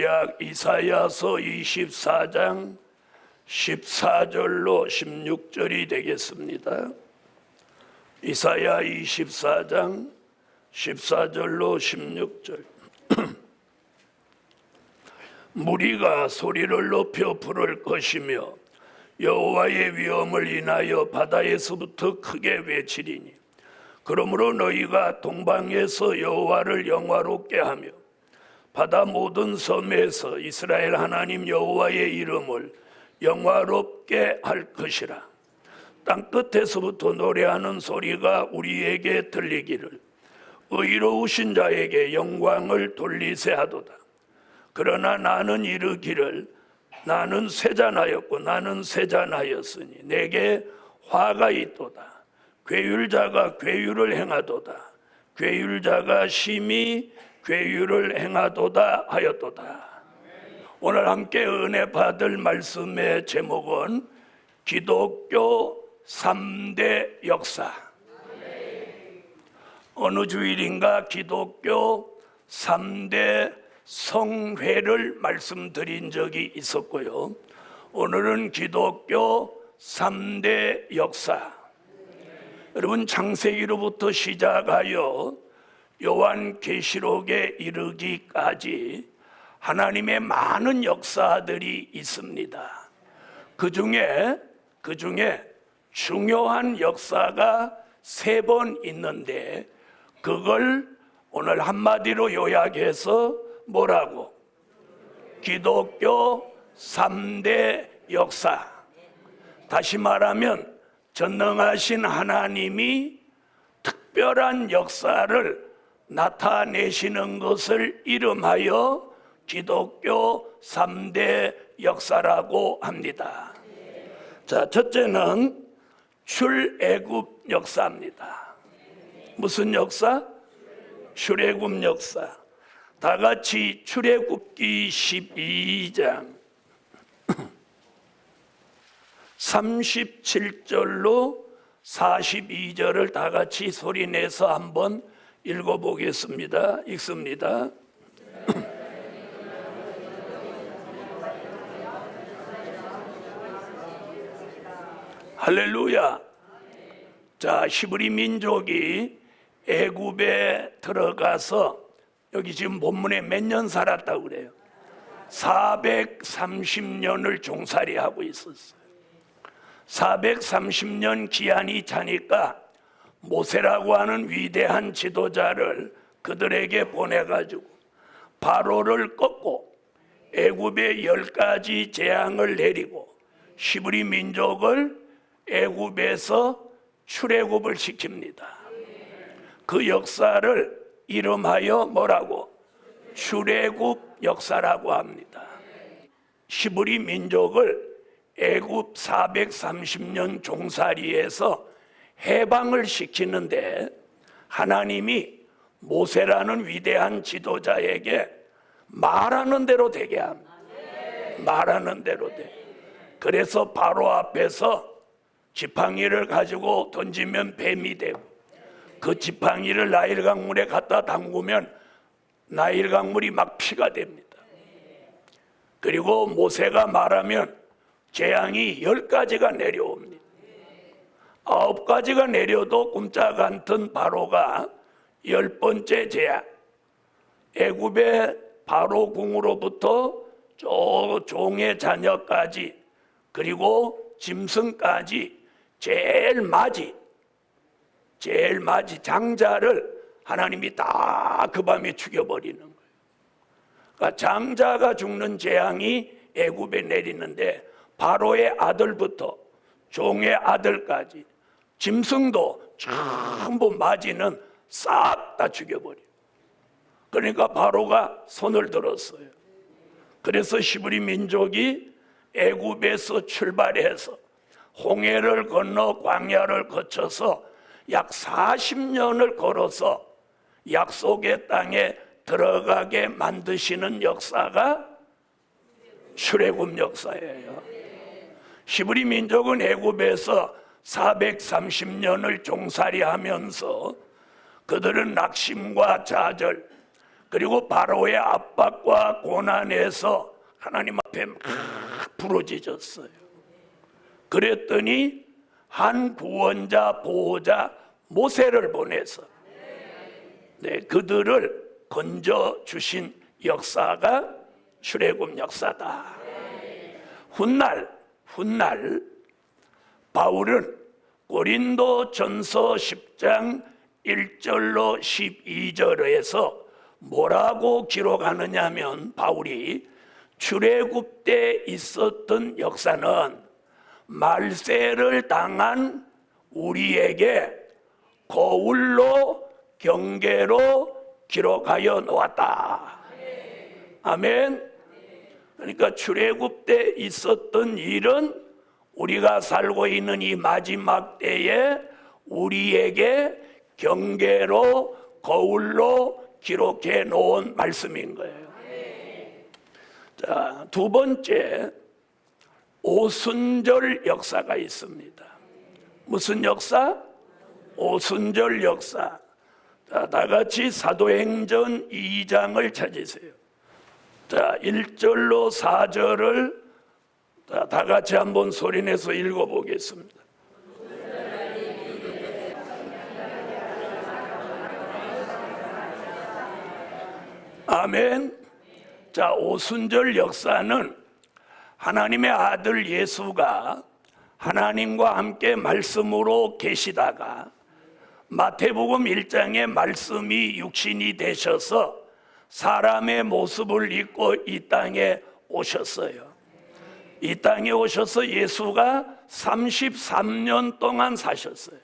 구약 이사야서 24장 14절로 16절이 되겠습니다. 이사야 24장 14절로 16절. 무리가 소리를 높여 부를 것이며 여호와의 위엄을 인하여 바다에서부터 크게 외치리니 그러므로 너희가 동방에서 여호와를 영화롭게 하며 바다 모든 섬에서 이스라엘 하나님 여호와의 이름을 영화롭게 할 것이라. 땅끝에서부터 노래하는 소리가 우리에게 들리기를 의로우신 자에게 영광을 돌리세 하도다. 그러나 나는 이르기를 나는 쇠잔하였고 나는 쇠잔하였으니 내게 화가 있도다. 괴율자가 괴율을 행하도다. 괴율자가 심히 괴율을 행하도다 하였도다. 오늘 함께 은혜 받을 말씀의 제목은 기독교 3대 역사. 어느 주일인가 기독교 3대 성회를 말씀드린 적이 있었고요. 오늘은 기독교 3대 역사. 여러분, 창세기로부터 시작하여 요한계시록에 이르기까지 하나님의 많은 역사들이 있습니다. 그 중에 중요한 역사가 3번 있는데 그걸 오늘 한마디로 요약해서 뭐라고? 기독교 3대 역사. 다시 말하면 전능하신 하나님이 특별한 역사를 나타내시는 것을 이름하여 기독교 3대 역사라고 합니다. 자, 첫째는 출애굽 역사입니다. 무슨 역사? 출애굽 역사. 다 같이 출애굽기 12장 37절로 42절을 다 같이 소리내서 한번 읽어보겠습니다. 읽습니다. 할렐루야. 자, 히브리 민족이 애굽에 들어가서 여기 지금 본문에 몇 년 살았다고 그래요? 430년을 종살이하고 있었어요. 430년 기한이 차니까 모세라고 하는 위대한 지도자를 그들에게 보내가지고 바로를 꺾고 애굽에 10가지 재앙을 내리고 히브리 민족을 애굽에서 출애굽을 시킵니다. 그 역사를 이름하여 뭐라고? 출애굽 역사라고 합니다. 히브리 민족을 애굽 430년 종살이에서 해방을 시키는데 하나님이 모세라는 위대한 지도자에게 말하는 대로 되게 합니다. 말하는 대로 돼. 그래서 바로 앞에서 지팡이를 가지고 던지면 뱀이 되고 그 지팡이를 나일 강물에 갖다 담그면 나일 강물이 막 피가 됩니다. 그리고 모세가 말하면 재앙이 10가지가 내려옵니다. 9가지가 내려도 꼼짝 않던 바로가 10번째 재앙, 애굽의 바로 궁으로부터 저 종의 자녀까지 그리고 짐승까지 제일 맞이 장자를 하나님이 다 그 밤에 죽여버리는 거예요. 그러니까 장자가 죽는 재앙이 애굽에 내리는데 바로의 아들부터 종의 아들까지 짐승도 전부 맞이는 싹 다 죽여버려요. 그러니까 바로가 손을 들었어요. 그래서 히브리 민족이 애굽에서 출발해서 홍해를 건너 광야를 거쳐서 약 40년을 걸어서 약속의 땅에 들어가게 만드시는 역사가 출애굽 역사예요. 히브리 민족은 애굽에서 430년을 종살이하면서 그들은 낙심과 좌절 그리고 바로의 압박과 고난에서 하나님 앞에 막 부르짖었어요. 그랬더니 한 구원자 보호자 모세를 보내서 그들을 건져 주신 역사가 출애굽 역사다. 훗날 바울은 고린도전서 10장 1절로 12절에서 뭐라고 기록하느냐 하면, 바울이 출애굽 때 있었던 역사는 말세를 당한 우리에게 거울로 경계로 기록하여 놓았다. 아멘. 그러니까 출애굽 때 있었던 일은 우리가 살고 있는 이 마지막 때에 우리에게 경계로 거울로 기록해 놓은 말씀인 거예요. 자, 두 번째, 오순절 역사가 있습니다. 무슨 역사? 오순절 역사. 자, 다 같이 사도행전 2장을 찾으세요. 자, 1절로 4절을 다 같이 한번 소리내서 읽어보겠습니다. 아멘. 자, 오순절 역사는 하나님의 아들 예수가 하나님과 함께 말씀으로 계시다가 마태복음 1장에 말씀이 육신이 되셔서 사람의 모습을 입고 이 땅에 오셨어요. 이 땅에 오셔서 예수가 33년 동안 사셨어요.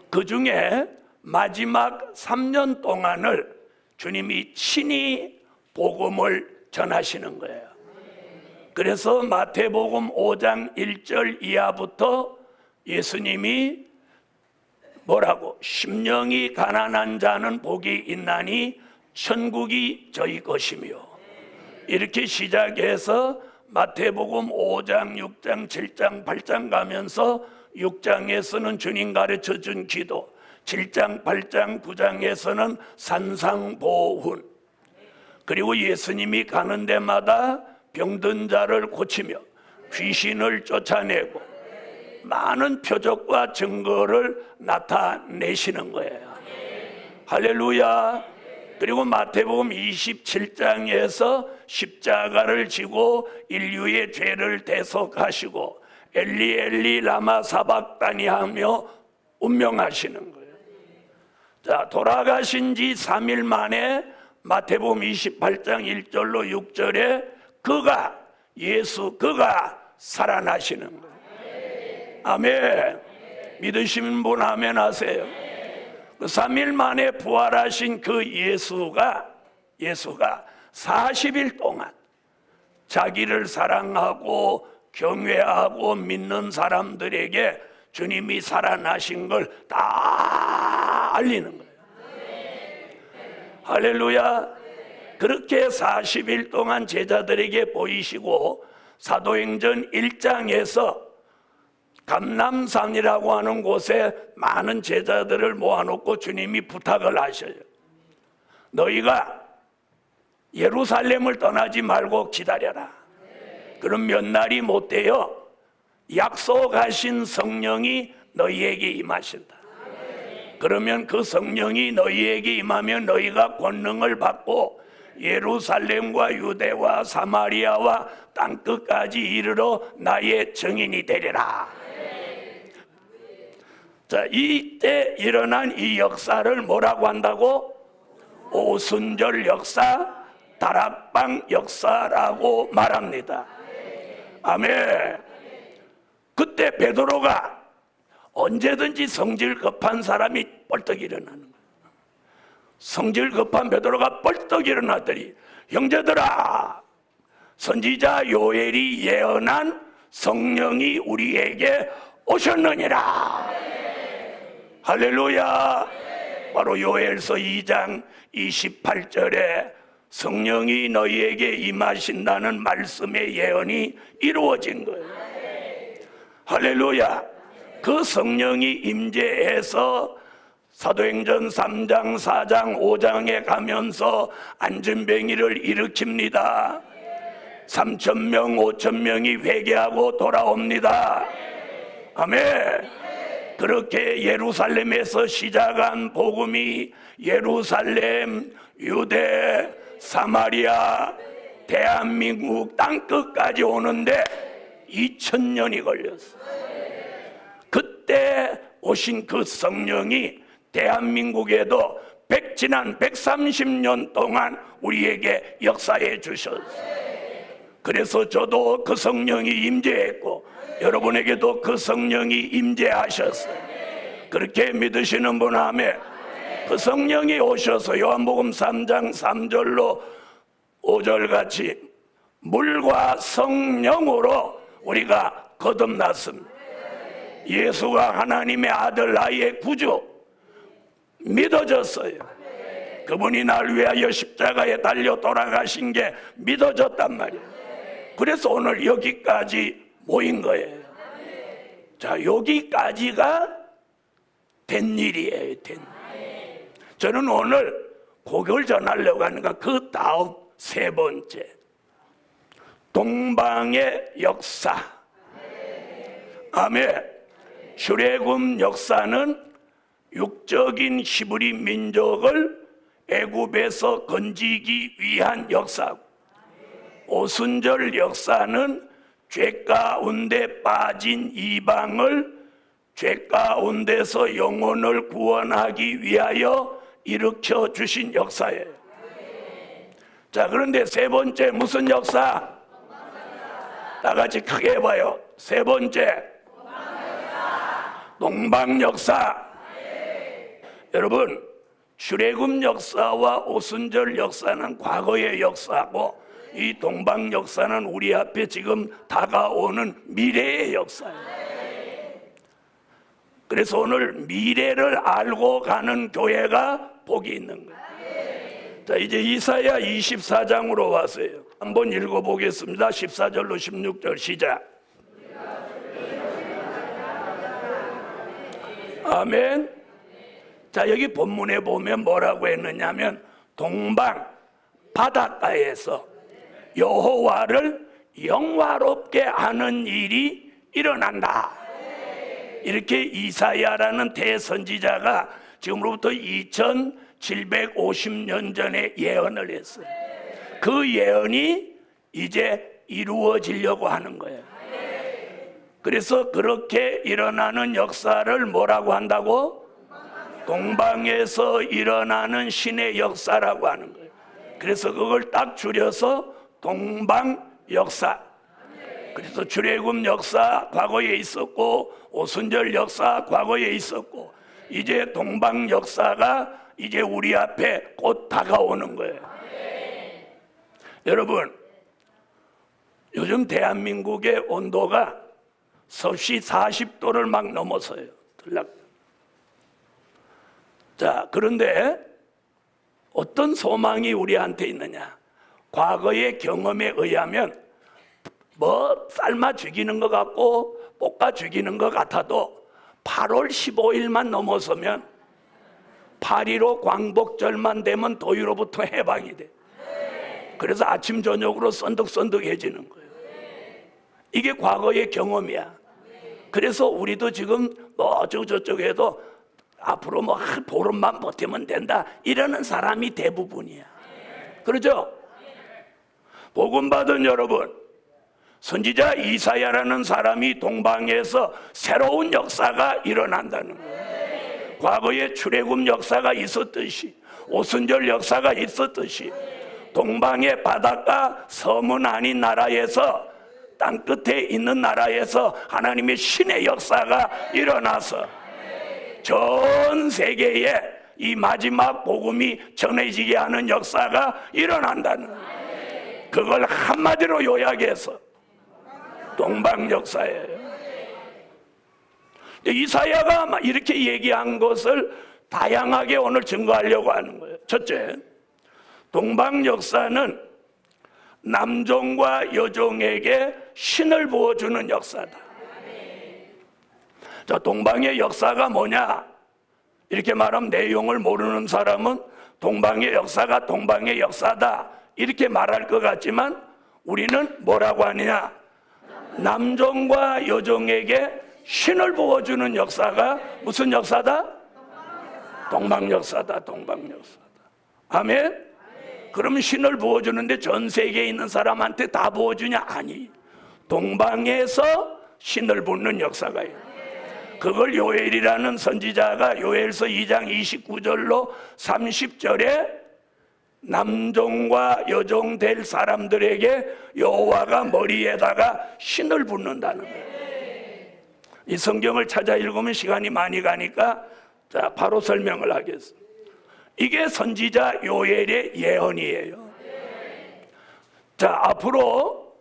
그 중에 마지막 3년 동안을 주님이 친히 복음을 전하시는 거예요. 그래서 마태복음 5장 1절 이하부터 예수님이 뭐라고? 심령이 가난한 자는 복이 있나니 천국이 저희 것이며, 이렇게 시작해서 마태복음 5장, 6장, 7장, 8장 가면서 6장에서는 주님 가르쳐 준 기도, 7장, 8장, 9장에서는 산상보훈, 그리고 예수님이 가는 데마다 병든 자를 고치며 귀신을 쫓아내고 많은 표적과 증거를 나타내시는 거예요. 할렐루야. 그리고 마태복음 27장에서 십자가를 지고 인류의 죄를 대속하시고 엘리 엘리 라마 사박다니 하며 운명하시는 거예요. 자, 돌아가신 지 3일 만에 마태복음 28장 1절로 6절에 그가 살아나시는 거예요. 아멘. 믿으시는 분 아멘 하세요. 3일 만에 부활하신 그 예수가 40일 동안 자기를 사랑하고 경외하고 믿는 사람들에게 주님이 살아나신 걸 다 알리는 거예요. 할렐루야. 그렇게 40일 동안 제자들에게 보이시고 사도행전 1장에서 감람산이라고 하는 곳에 많은 제자들을 모아놓고 주님이 부탁을 하셔요. 너희가 예루살렘을 떠나지 말고 기다려라. 그럼 몇 날이 못 되어 약속하신 성령이 너희에게 임하신다. 그러면 그 성령이 너희에게 임하면 너희가 권능을 받고 예루살렘과 유대와 사마리아와 땅끝까지 이르러 나의 증인이 되리라. 자, 이때 일어난 이 역사를 뭐라고 한다고? 오순절 역사, 다락방 역사라고 말합니다. 아멘. 그때 베드로가 언제든지 성질 급한 사람이 벌떡 일어나는 거예요. 성질 급한 베드로가 벌떡 일어났더니 형제들아, 선지자 요엘이 예언한 성령이 우리에게 오셨느니라. 할렐루야. 바로 요엘서 2장 28절에 성령이 너희에게 임하신다는 말씀의 예언이 이루어진 거예요. 할렐루야. 그 성령이 임재해서 사도행전 3장, 4장, 5장에 가면서 안진뱅이를 일으킵니다. 3,000명, 5,000명이 회개하고 돌아옵니다. 아멘. 그렇게 예루살렘에서 시작한 복음이 예루살렘, 유대, 사마리아, 대한민국 땅끝까지 오는데 2000년이 걸렸어요. 그때 오신 그 성령이 대한민국에도 지난 130년 동안 우리에게 역사해 주셨어요. 그래서 저도 그 성령이 임재했고 여러분에게도 그 성령이 임재하셨어요. 그렇게 믿으시는 분 하면 그 성령이 오셔서 요한복음 3장 3절로 5절같이 물과 성령으로 우리가 거듭났습니다. 예수가 하나님의 아들 나의 구주 믿어졌어요. 그분이 날 위하여 십자가에 달려 돌아가신 게 믿어졌단 말이에요. 그래서 오늘 여기까지 모인 거예요. 자, 여기까지가 된 일이에요. 된 일. 저는 오늘 그걸 전하려고 하는가. 그 다음 세 번째, 동방의 역사. 아멘. 출애굽 역사는 육적인 히브리 민족을 애굽에서 건지기 위한 역사고, 오순절 역사는 죄 가운데 빠진 이방을 죄 가운데서 영혼을 구원하기 위하여 일으켜 주신 역사예요. 자, 그런데 세 번째 무슨 역사? 다 같이 크게 해봐요. 세 번째, 동방 역사. 여러분, 출애굽 역사와 오순절 역사는 과거의 역사고, 이 동방 역사는 우리 앞에 지금 다가오는 미래의 역사예요. 그래서 오늘 미래를 알고 가는 교회가 복이 있는 거예요. 자, 이제 이사야 24장으로 왔어요. 한번 읽어보겠습니다. 14절로 16절 시작. 아멘. 자, 여기 본문에 보면 뭐라고 했느냐면 동방 바닷가에서 여호와를 영화롭게 하는 일이 일어난다. 이렇게 이사야라는 대선지자가 지금으로부터 2750년 전에 예언을 했어요. 그 예언이 이제 이루어지려고 하는 거예요. 그래서 그렇게 일어나는 역사를 뭐라고 한다고? 동방에서 일어나는 신의 역사라고 하는 거예요. 그래서 그걸 딱 줄여서 동방 역사. 그래서 출애굽 역사 과거에 있었고, 오순절 역사 과거에 있었고, 이제 동방 역사가 이제 우리 앞에 곧 다가오는 거예요. 여러분, 요즘 대한민국의 온도가 섭씨 40도를 막 넘어서요. 자, 그런데 어떤 소망이 우리한테 있느냐? 과거의 경험에 의하면 뭐 삶아 죽이는 것 같고 볶아 죽이는 것 같아도 8월 15일만 넘어서면 8.15 광복절만 되면 더위로부터 해방이 돼. 그래서 아침 저녁으로 썬득썬득해지는 거예요. 이게 과거의 경험이야. 그래서 우리도 지금 뭐 저쪽에도 앞으로 뭐 한 보름만 버티면 된다 이러는 사람이 대부분이야. 그렇죠? 복음 받은 여러분, 선지자 이사야라는 사람이 동방에서 새로운 역사가 일어난다는 거예요. 과거에 출애굽 역사가 있었듯이, 오순절 역사가 있었듯이, 동방의 바닷가 섬은 아닌 나라에서, 땅끝에 있는 나라에서 하나님의 신의 역사가 일어나서 전 세계에 이 마지막 복음이 전해지게 하는 역사가 일어난다는 거예요. 그걸 한마디로 요약해서 동방 역사예요. 이사야가 이렇게 얘기한 것을 다양하게 오늘 증거하려고 하는 거예요. 첫째, 동방 역사는 남종과 여종에게 신을 부어주는 역사다. 자, 동방의 역사가 뭐냐? 이렇게 말하면 내용을 모르는 사람은 동방의 역사가 동방의 역사다 이렇게 말할 것 같지만 우리는 뭐라고 하느냐? 남종과 여종에게 신을 부어주는 역사가 무슨 역사다? 동방 역사다. 동방 역사다. 아멘? 그러면 신을 부어주는데 전 세계에 있는 사람한테 다 부어주냐? 아니. 동방에서 신을 붓는 역사가 있어요. 그걸 요엘이라는 선지자가 요엘서 2장 29절로 30절에 남종과 여종 될 사람들에게 여호와가 머리에다가 신을 붓는다는 거예요. 이 성경을 찾아 읽으면 시간이 많이 가니까 자, 바로 설명을 하겠습니다. 이게 선지자 요엘의 예언이에요. 자, 앞으로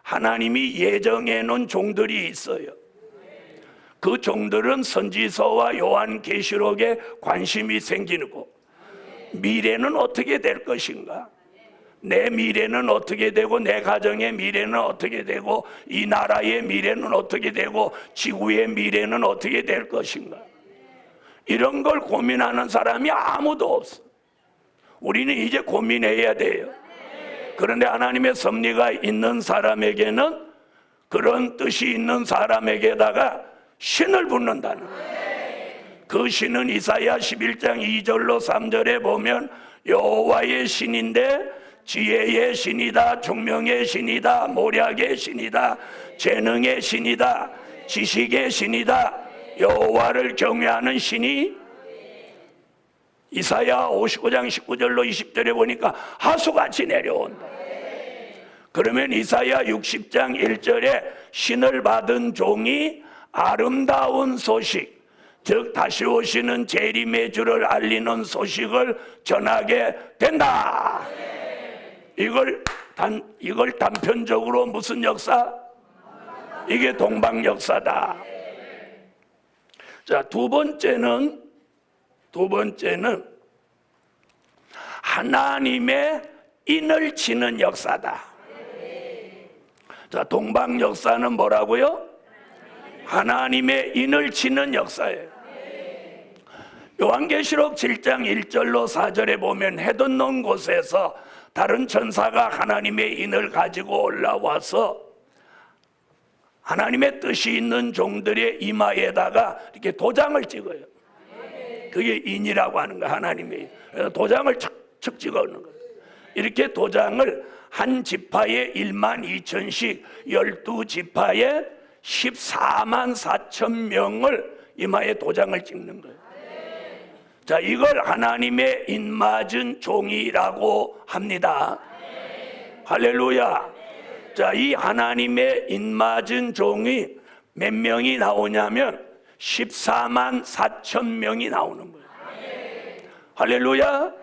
하나님이 예정해 놓은 종들이 있어요. 그 종들은 선지서와 요한계시록에 관심이 생기고 미래는 어떻게 될 것인가? 내 미래는 어떻게 되고 내 가정의 미래는 어떻게 되고 이 나라의 미래는 어떻게 되고 지구의 미래는 어떻게 될 것인가? 이런 걸 고민하는 사람이 아무도 없어. 우리는 이제 고민해야 돼요. 그런데 하나님의 섭리가 있는 사람에게는 그런 뜻이 있는 사람에게다가 신을 붓는다는 거예요. 그 신은 이사야 11장 2절로 3절에 보면 여호와의 신인데 지혜의 신이다, 총명의 신이다, 모략의 신이다, 재능의 신이다, 지식의 신이다. 여호와를 경외하는 신이 이사야 59장 19절로 20절에 보니까 하수같이 내려온다. 그러면 이사야 60장 1절에 신을 받은 종이 아름다운 소식, 즉 다시 오시는 재림의 주를 알리는 소식을 전하게 된다. 이걸 단편적으로 무슨 역사? 이게 동방 역사다. 자, 두 번째는 하나님의 인을 치는 역사다. 자, 동방 역사는 뭐라고요? 하나님의 인을 치는 역사예요. 요한계시록 7장 1절로 4절에 보면 해돋는 놓은 곳에서 다른 천사가 하나님의 인을 가지고 올라와서 하나님의 뜻이 있는 종들의 이마에다가 이렇게 도장을 찍어요. 그게 인이라고 하는 거예요. 하나님의 인. 도장을 척 찍어 놓는 거예요. 이렇게 도장을 한 지파에 1만 2천씩 12지파에 14만 4천 명을 이마에 도장을 찍는 거예요. 자, 이걸 하나님의 인맞은 종이라고 합니다. 할렐루야. 자, 이 하나님의 인맞은 종이 몇 명이 나오냐면 14만 4천 명이 나오는 거예요. 할렐루야.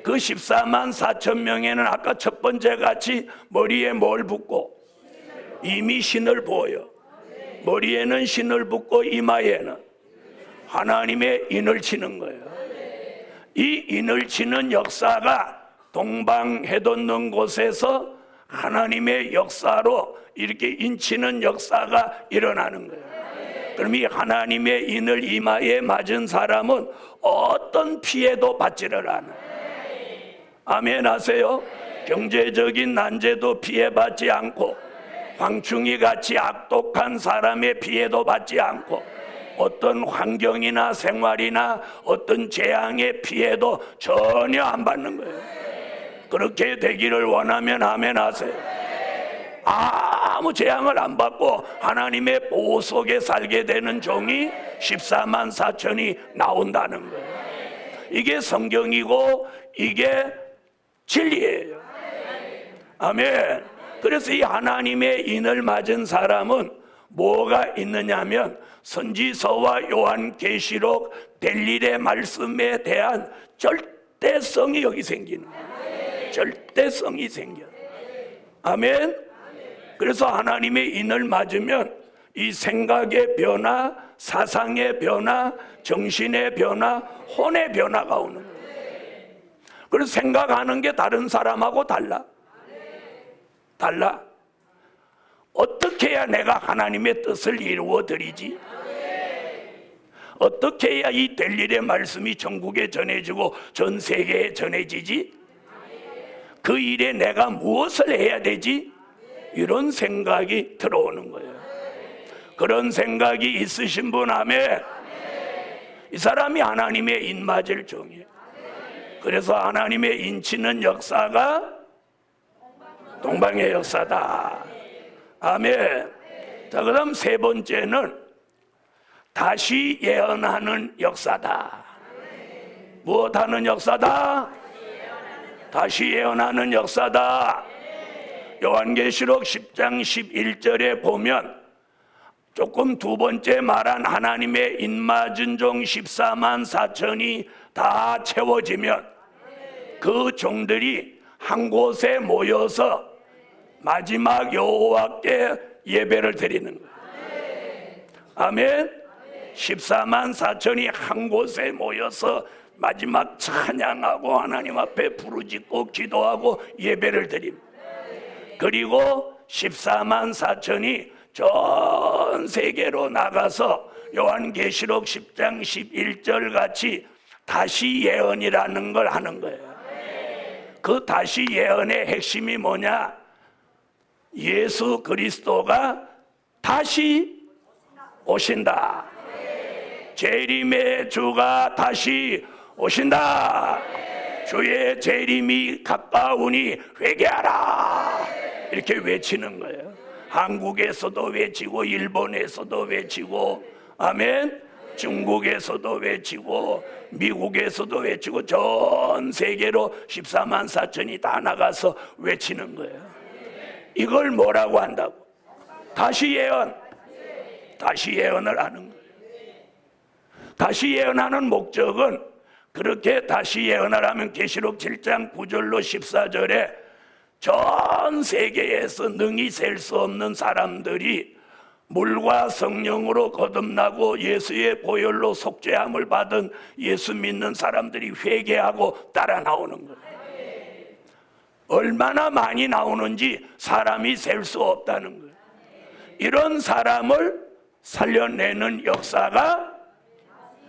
그 14만 4천 명에는 아까 첫 번째 같이 머리에 뭘 붓고 이미 신을 부어요. 머리에는 신을 붓고 이마에는 하나님의 인을 치는 거예요. 이 인을 치는 역사가 동방 해돋는 곳에서 하나님의 역사로 이렇게 인치는 역사가 일어나는 거예요. 그럼 이 하나님의 인을 이마에 맞은 사람은 어떤 피해도 받지를 않아요. 아멘 하세요. 경제적인 난제도 피해받지 않고 황충이 같이 악독한 사람의 피해도 받지 않고 어떤 환경이나 생활이나 어떤 재앙의 피해도 전혀 안 받는 거예요. 그렇게 되기를 원하면 아멘 하세요. 아무 재앙을 안 받고 하나님의 보호 속에 살게 되는 종이 14만 4천이 나온다는 거예요. 이게 성경이고 이게 진리예요. 아멘. 그래서 이 하나님의 인을 맞은 사람은 뭐가 있느냐면 선지서와 요한계시록 될 일의 말씀에 대한 절대성이 여기 생기는 거예요. 절대성이 생겨요. 아멘. 그래서 하나님의 인을 맞으면 이 생각의 변화, 사상의 변화, 정신의 변화, 혼의 변화가 오는 거예요. 그래서 생각하는 게 다른 사람하고 달라. 어떻게 해야 내가 하나님의 뜻을 이루어 드리지? 어떻게 해야 이 될 일의 말씀이 전국에 전해지고 전 세계에 전해지지? 그 일에 내가 무엇을 해야 되지? 이런 생각이 들어오는 거예요. 그런 생각이 있으신 분 아멘. 이 사람이 하나님의 인맞을 종이에요. 그래서 하나님의 인치는 역사가 동방의 역사다. 아멘. 자, 그 다음 세 번째는 다시 예언하는 역사다. 무엇하는 역사다? 다시 예언하는 역사다. 요한계시록 10장 11절에 보면 조금 두 번째 말한 하나님의 인맞은 종 14만 4천이 다 채워지면 그 종들이 한 곳에 모여서 마지막 여호와께 예배를 드리는 거예요. 아멘. 14만 4천이 한 곳에 모여서 마지막 찬양하고 하나님 앞에 부르짖고 기도하고 예배를 드립니다. 그리고 14만 4천이 전 세계로 나가서 요한계시록 10장 11절 같이 다시 예언이라는 걸 하는 거예요. 그 다시 예언의 핵심이 뭐냐? 예수 그리스도가 다시 오신다. 재림의 주가 다시 오신다. 주의 재림이 가까우니 회개하라. 이렇게 외치는 거예요. 한국에서도 외치고 일본에서도 외치고 아멘. 중국에서도 외치고 미국에서도 외치고 전 세계로 14만 4천이 다 나가서 외치는 거예요. 이걸 뭐라고 한다고? 다시 예언. 다시 예언을 하는 거예요. 다시 예언하는 목적은 그렇게 다시 예언을 하면 계시록 7장 9절로 14절에 전 세계에서 능히 셀 수 없는 사람들이 물과 성령으로 거듭나고 예수의 보혈로 속죄함을 받은 예수 믿는 사람들이 회개하고 따라 나오는 거예요. 얼마나 많이 나오는지 사람이 셀 수 없다는 거예요. 이런 사람을 살려내는 역사가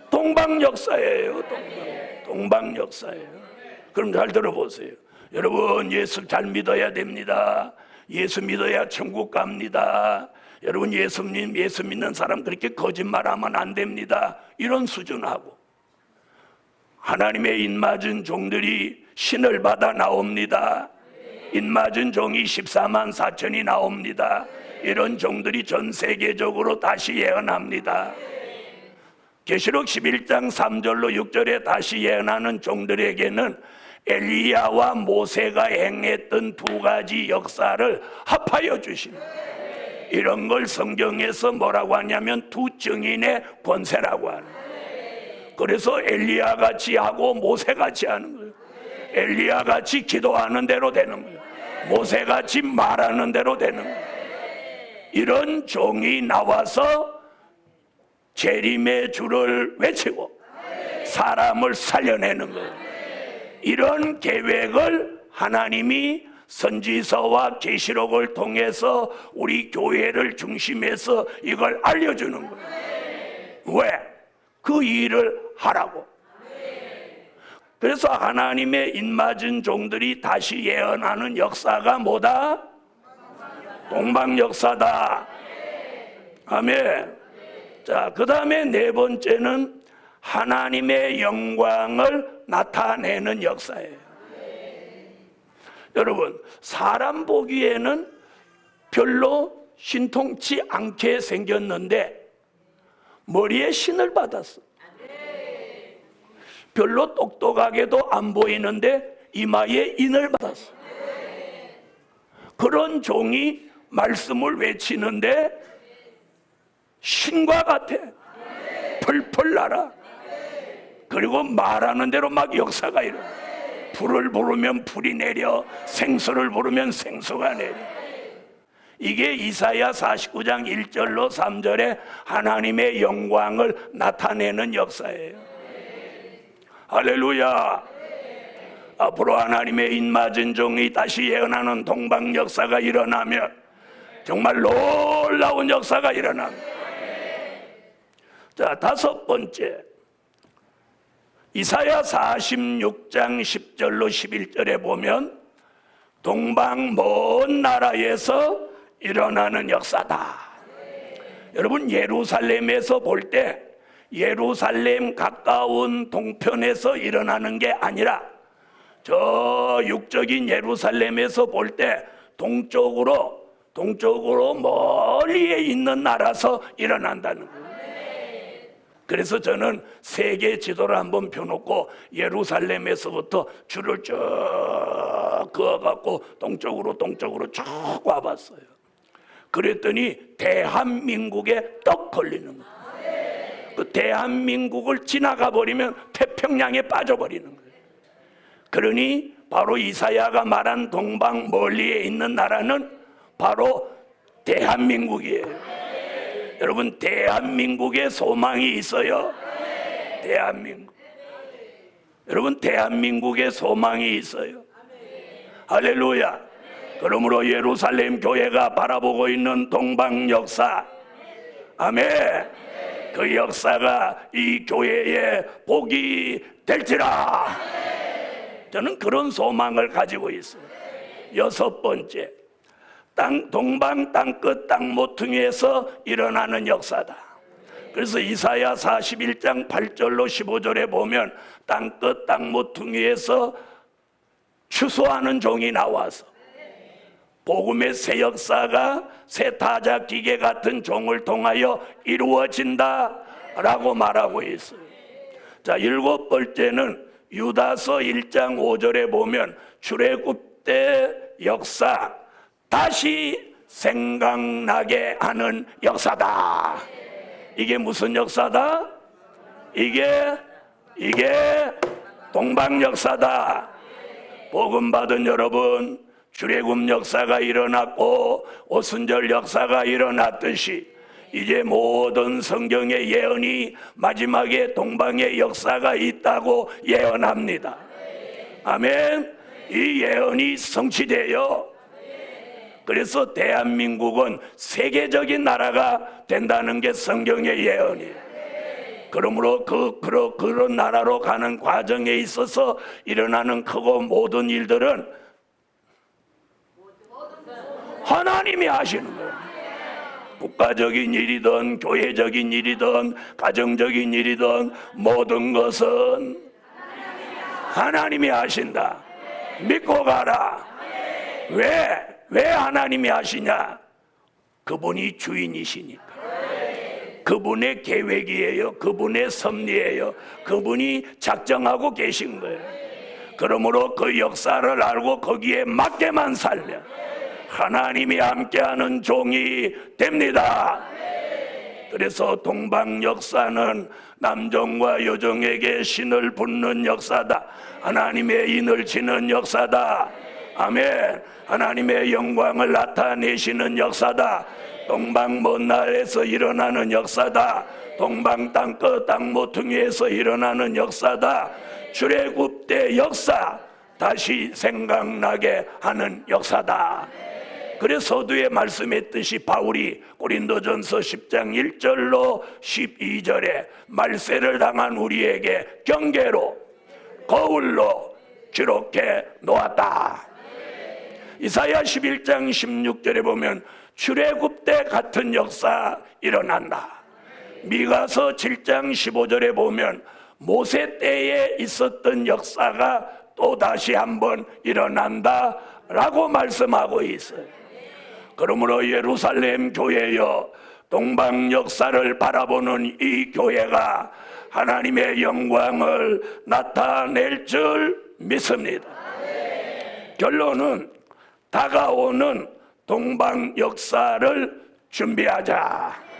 동방 역사예요. 동방 역사예요. 그럼 잘 들어보세요. 여러분, 예수 잘 믿어야 됩니다. 예수 믿어야 천국 갑니다. 여러분, 예수 믿는 사람 그렇게 거짓말하면 안 됩니다. 이런 수준하고 하나님의 인맞은 종들이 신을 받아 나옵니다. 인맞은 종이 14만 4천이 나옵니다. 이런 종들이 전 세계적으로 다시 예언합니다. 계시록 11장 3절로 6절에 다시 예언하는 종들에게는 엘리야와 모세가 행했던 두 가지 역사를 합하여 주십니다. 이런 걸 성경에서 뭐라고 하냐면 두 증인의 권세라고 하는 거예요. 그래서 엘리야 같이 하고 모세 같이 하는 거예요. 엘리야 같이 기도하는 대로 되는 거예요. 모세 같이 말하는 대로 되는 거예요. 이런 종이 나와서 재림의 주를 외치고 사람을 살려내는 거예요. 이런 계획을 하나님이 선지서와 계시록을 통해서 우리 교회를 중심해서 이걸 알려주는 거예요. 왜? 그 일을 하라고. 그래서 하나님의 인맞은 종들이 다시 예언하는 역사가 뭐다? 동방 역사다. 아멘. 자, 그 다음에 네 번째는 하나님의 영광을 나타내는 역사예요. 여러분, 사람 보기에는 별로 신통치 않게 생겼는데 머리에 신을 받았어. 별로 똑똑하게도 안 보이는데 이마에 인을 받았어. 그런 종이 말씀을 외치는데 신과 같아. 펄펄 날아. 그리고 말하는 대로 막 역사가 일어나. 불을 부르면 불이 내려, 생수를 부르면 생수가 내려. 이게 이사야 49장 1절로 3절에 하나님의 영광을 나타내는 역사예요. 할렐루야. 앞으로 하나님의 인맞은 종이 다시 예언하는 동방 역사가 일어나면 정말 놀라운 역사가 일어납니다. 자, 다섯 번째, 이사야 46장 10절로 11절에 보면 동방 먼 나라에서 일어나는 역사다. 여러분, 예루살렘에서 볼 때 예루살렘 가까운 동편에서 일어나는 게 아니라 저 육적인 예루살렘에서 볼 때 동쪽으로 멀리에 있는 나라에서 일어난다는 거예요. 그래서 저는 세계 지도를 한번 펴놓고 예루살렘에서부터 줄을 쭉 그어갖고 동쪽으로 쭉 와봤어요. 그랬더니 대한민국에 떡 걸리는 거예요. 그 대한민국을 지나가 버리면 태평양에 빠져버리는 거예요. 그러니 바로 이사야가 말한 동방 멀리에 있는 나라는 바로 대한민국이에요. 여러분, 대한민국에 소망이 있어요. 대한민국. 여러분, 대한민국에 소망이 있어요. 할렐루야. 그러므로 예루살렘 교회가 바라보고 있는 동방 역사, 아멘, 그 역사가 이 교회의 복이 될지라. 저는 그런 소망을 가지고 있어요. 여섯 번째, 동방 땅끝 땅 모퉁이에서 일어나는 역사다. 그래서 이사야 41장 8절로 15절에 보면 땅끝 땅 모퉁이에서 추수하는 종이 나와서 복음의 새 역사가 새 타작 기계 같은 종을 통하여 이루어진다 라고 말하고 있어요. 자, 일곱 번째는 유다서 1장 5절에 보면 출애굽 때 역사 다시 생각나게 하는 역사다. 이게 무슨 역사다? 이게 동방 역사다. 복음 받은 여러분, 출애굽 역사가 일어났고 오순절 역사가 일어났듯이 이제 모든 성경의 예언이 마지막에 동방의 역사가 있다고 예언합니다. 아멘. 이 예언이 성취돼요. 그래서 대한민국은 세계적인 나라가 된다는 게 성경의 예언이에요. 그러므로 그런 나라로 가는 과정에 있어서 일어나는 크고 모든 일들은 하나님이 하시는 거예요. 국가적인 일이든 교회적인 일이든 가정적인 일이든 모든 것은 하나님이 하신다. 믿고 가라. 왜 하나님이 하시냐? 그분이 주인이시니까. 그분의 계획이에요. 그분의 섭리예요. 그분이 작정하고 계신 거예요. 그러므로 그 역사를 알고 거기에 맞게만 살려 하나님이 함께하는 종이 됩니다. 그래서 동방 역사는 남종과 여종에게 신을 붓는 역사다. 하나님의 인을 치는 역사다. 아멘. 하나님의 영광을 나타내시는 역사다. 동방 먼 나라에서 일어나는 역사다. 동방 땅끝 땅 모퉁이에서 일어나는 역사다. 출애굽 때 역사 다시 생각나게 하는 역사다. 그래서 서두에 말씀했듯이 바울이 고린도전서 10장 1절로 12절에 말세를 당한 우리에게 경계로 거울로 기록해 놓았다. 이사야 11장 16절에 보면 출애굽 때 같은 역사 일어난다. 미가서 7장 15절에 보면 모세 때에 있었던 역사가 또 다시 한번 일어난다 라고 말씀하고 있어요. 그러므로 예루살렘 교회여, 동방 역사를 바라보는 이 교회가 하나님의 영광을 나타낼 줄 믿습니다. 결론은 다가오는 동방 역사를 준비하자.